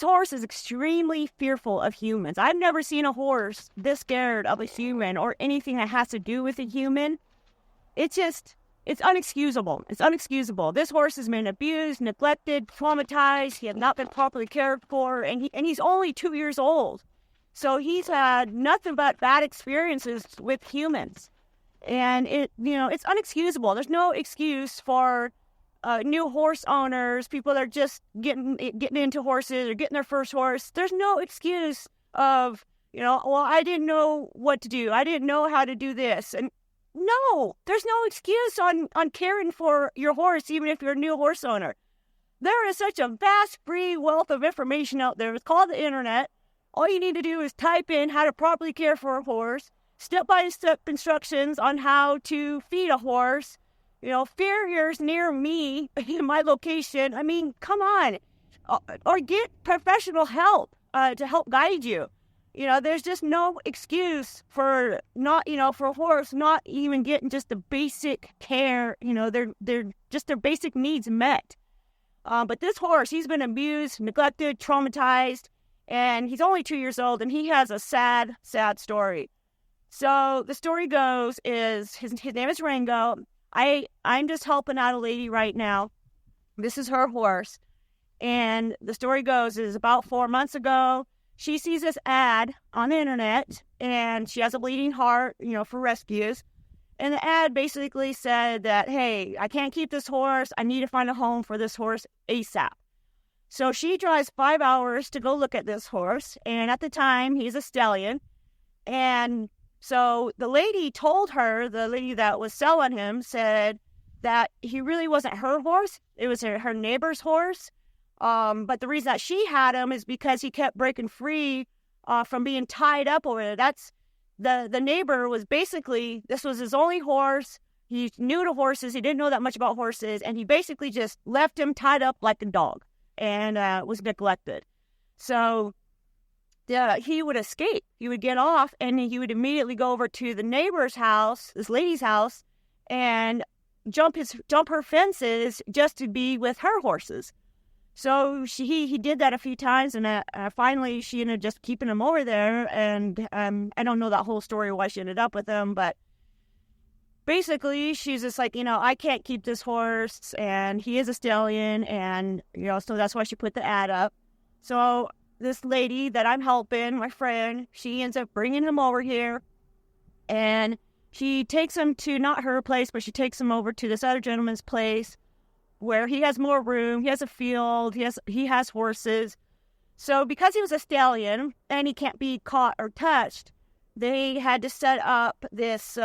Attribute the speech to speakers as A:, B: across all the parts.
A: horse is extremely fearful of humans. I've never seen a horse this scared of a human or anything that has to do with a human. It's unexcusable. It's unexcusable. This horse has been abused, neglected, traumatized. He has not been properly cared for, and he's only 2 years old. So he's had nothing but bad experiences with humans. And it's unexcusable. There's no excuse for new horse owners, people that are just getting into horses or getting their first horse. There's no excuse of, well, I didn't know what to do. I didn't know how to do this. And no, there's no excuse on caring for your horse, even if you're a new horse owner. There is such a vast free wealth of information out there. It's called the internet. All you need to do is type in how to properly care for a horse, step-by-step instructions on how to feed a horse, farriers near me in my location. I mean, come on. Or get professional help to help guide you. There's just no excuse for for a horse not even getting just the basic care. They're just their basic needs met. But this horse, he's been abused, neglected, traumatized, and he's only 2 years old, and he has a sad, sad story. So the story goes is his name is Rango. I'm just helping out a lady right now. This is her horse. And the story goes is about 4 months ago, she sees this ad on the internet, and she has a bleeding heart, for rescues. And the ad basically said that, hey, I can't keep this horse. I need to find a home for this horse ASAP. So she drives 5 hours to go look at this horse. And at the time, he's a stallion. And so the lady told her, the lady that was selling him, said that he really wasn't her horse. It was her neighbor's horse. But the reason that she had him is because he kept breaking free from being tied up over there. That's the neighbor was basically, this was his only horse. He's new to horses. He didn't know that much about horses. And he basically just left him tied up like a dog and was neglected. So he would escape. He would get off and he would immediately go over to the neighbor's house, this lady's house, and jump her fences just to be with her horses. So he did that a few times, and finally she ended up just keeping him over there. And I don't know that whole story why she ended up with him, but basically she's just like, I can't keep this horse, and he is a stallion, and so that's why she put the ad up. So this lady that I'm helping, my friend, she ends up bringing him over here, and she takes him to not her place, but she takes him over to this other gentleman's place, where he has more room, he has a field, he has horses. So because he was a stallion and he can't be caught or touched, they had to set up this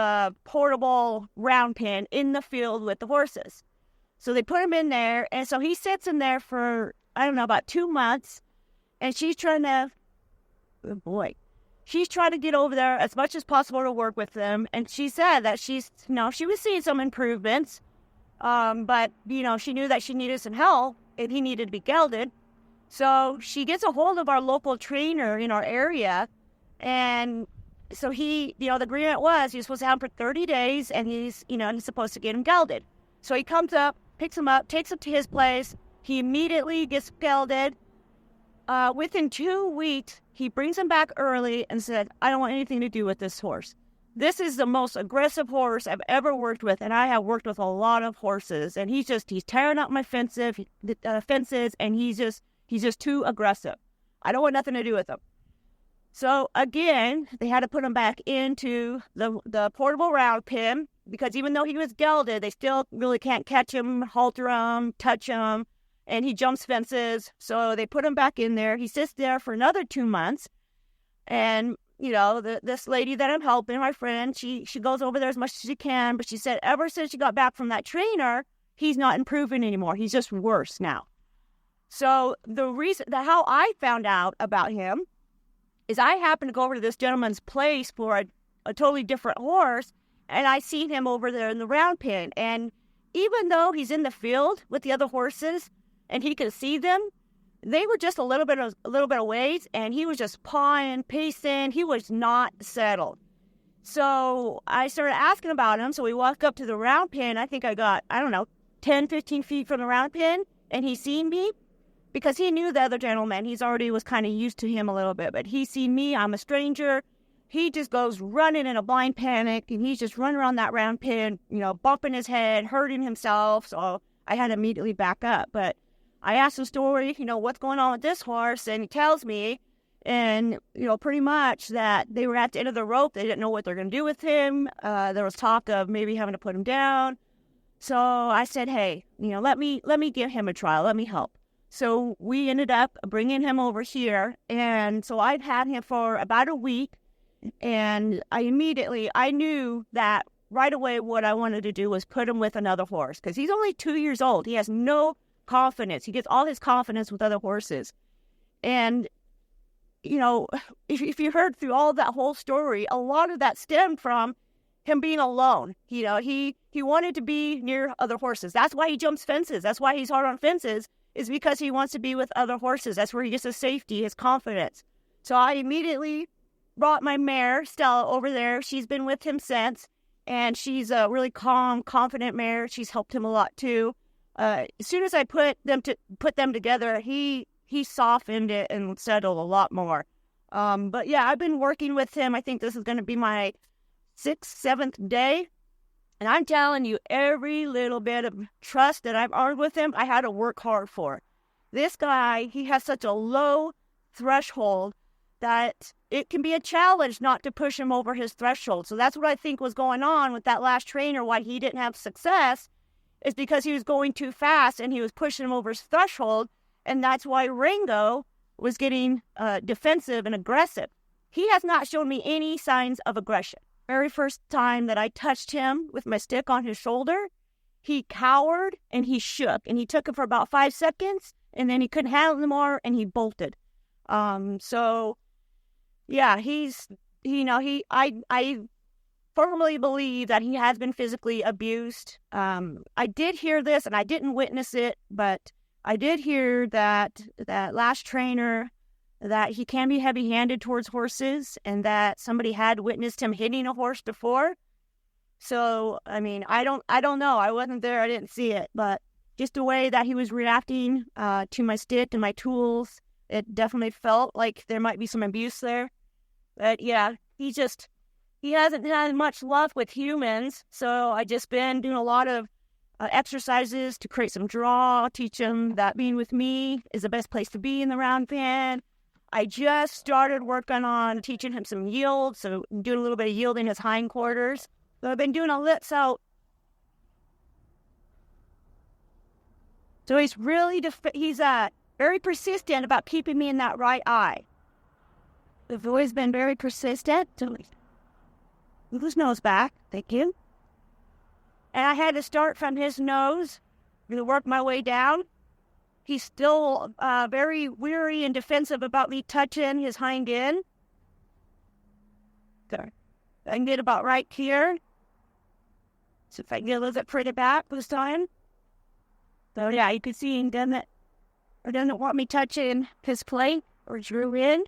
A: portable round pen in the field with the horses. So they put him in there, and so he sits in there for, I don't know, about 2 months, and she's trying to get over there as much as possible to work with him. And she said that she was seeing some improvements. But, she knew that she needed some help and he needed to be gelded. So she gets a hold of our local trainer in our area. And so the agreement was he's supposed to have him for 30 days and he's supposed to get him gelded. So he comes up, picks him up, takes him to his place. He immediately gets gelded. Within 2 weeks, he brings him back early and said, I don't want anything to do with this horse. This is the most aggressive horse I've ever worked with, and I have worked with a lot of horses. And he's tearing up my fences, and he's just too aggressive. I don't want nothing to do with him. So again, they had to put him back into the portable round pen, because even though he was gelded, they still really can't catch him, halter him, touch him, and he jumps fences. So they put him back in there. He sits there for another 2 months, and this lady that I'm helping, my friend, she goes over there as much as she can, but she said ever since she got back from that trainer, he's not improving anymore. He's just worse now. So the reason that how I found out about him is I happened to go over to this gentleman's place for a totally different horse, and I seen him over there in the round pen. And even though he's in the field with the other horses and he could see them, they were just a little bit of ways, and he was just pawing, pacing. He was not settled. So I started asking about him. So we walked up to the round pen. I think I got, 10, 15 feet from the round pen, and he seen me. because he knew the other gentleman. He's already was kind of used to him a little bit, but he seen me. I'm a stranger. He just goes running in a blind panic, and he's just running around that round pen, bumping his head, hurting himself. So I had to immediately back up. But I asked the story, what's going on with this horse, and he tells me, and, pretty much that they were at the end of the rope. They didn't know what they're going to do with him. There was talk of maybe having to put him down. So I said, hey, let me give him a trial. Let me help. So we ended up bringing him over here. And so I've had him for about a week. And I knew that right away what I wanted to do was put him with another horse, because he's only 2 years old. He has no confidence. He gets all his confidence with other horses. And, if you heard through all that whole story, a lot of that stemmed from him being alone. He wanted to be near other horses. That's why he jumps fences. That's why he's hard on fences, is because he wants to be with other horses. That's where he gets his safety, his confidence. So I immediately brought my mare, Stella, over there. She's been with him since, and she's a really calm, confident mare. She's helped him a lot too. As soon as I put them together, he softened it and settled a lot more. But yeah, I've been working with him. I think this is going to be my 6th, 7th day. And I'm telling you, every little bit of trust that I've earned with him, I had to work hard for. This guy, he has such a low threshold that it can be a challenge not to push him over his threshold. So that's what I think was going on with that last trainer, why he didn't have success, is because he was going too fast and he was pushing him over his threshold. And that's why Rango was getting defensive and aggressive. He has not shown me any signs of aggression. Very first time that I touched him with my stick on his shoulder, he cowered and he shook. And he took it for about 5 seconds, and then he couldn't handle it anymore, and he bolted. So yeah, I firmly believe that he has been physically abused. I did hear this, and I didn't witness it, but I did hear that last trainer, that he can be heavy-handed towards horses, and that somebody had witnessed him hitting a horse before. So, I mean, I don't know. I wasn't there. I didn't see it, but just the way that he was reacting to my stick and my tools, it definitely felt like there might be some abuse there. But yeah, he hasn't had much luck with humans. So I just been doing a lot of exercises to create some draw, teach him that being with me is the best place to be in the round pen. I just started working on teaching him some yield, so doing a little bit of yield in his hindquarters. So I've been doing a lit out. So he's really, he's very persistent about keeping me in that right eye. I've always been very persistent. So move his nose back. Thank you. And I had to start from his nose to work my way down. He's still very weary and defensive about me touching his hind end. There. I can get about right here. So if I can get a little bit further back this time. So yeah, you can see he doesn't want me touching his plate or drew in.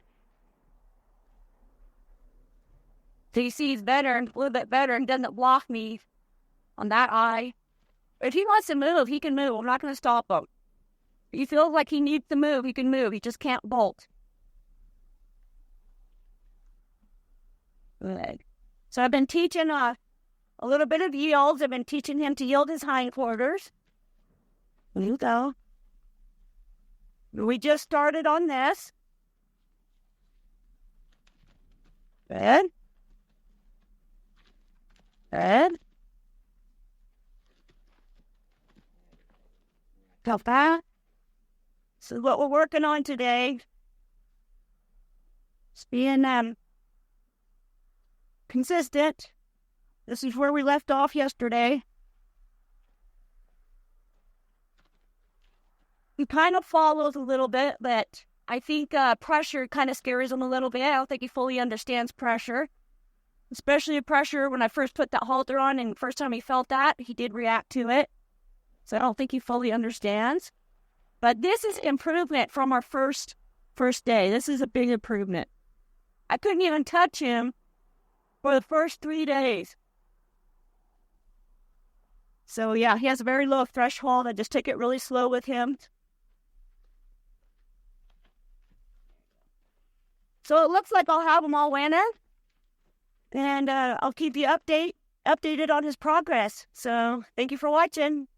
A: So you see he's better, a little bit better, and doesn't block me on that eye. If he wants to move, he can move. I'm not going to stop him. If he feels like he needs to move, he can move. He just can't bolt. Good. So I've been teaching a little bit of yields. I've been teaching him to yield his hindquarters. There you go. We just started on this. Good. Good. Got that? So what we're working on today is being consistent. This is where we left off yesterday. He kind of follows a little bit, but I think pressure kind of scares him a little bit. I don't think he fully understands pressure, especially pressure. When I first put that halter on and first time he felt that, he did react to it. So I don't think he fully understands. But this is improvement from our first day. This is a big improvement. I couldn't even touch him for the first 3 days. So yeah, he has a very low threshold. I just take it really slow with him. So it looks like I'll have him all winter, and I'll keep you updated on his progress. So thank you for watching.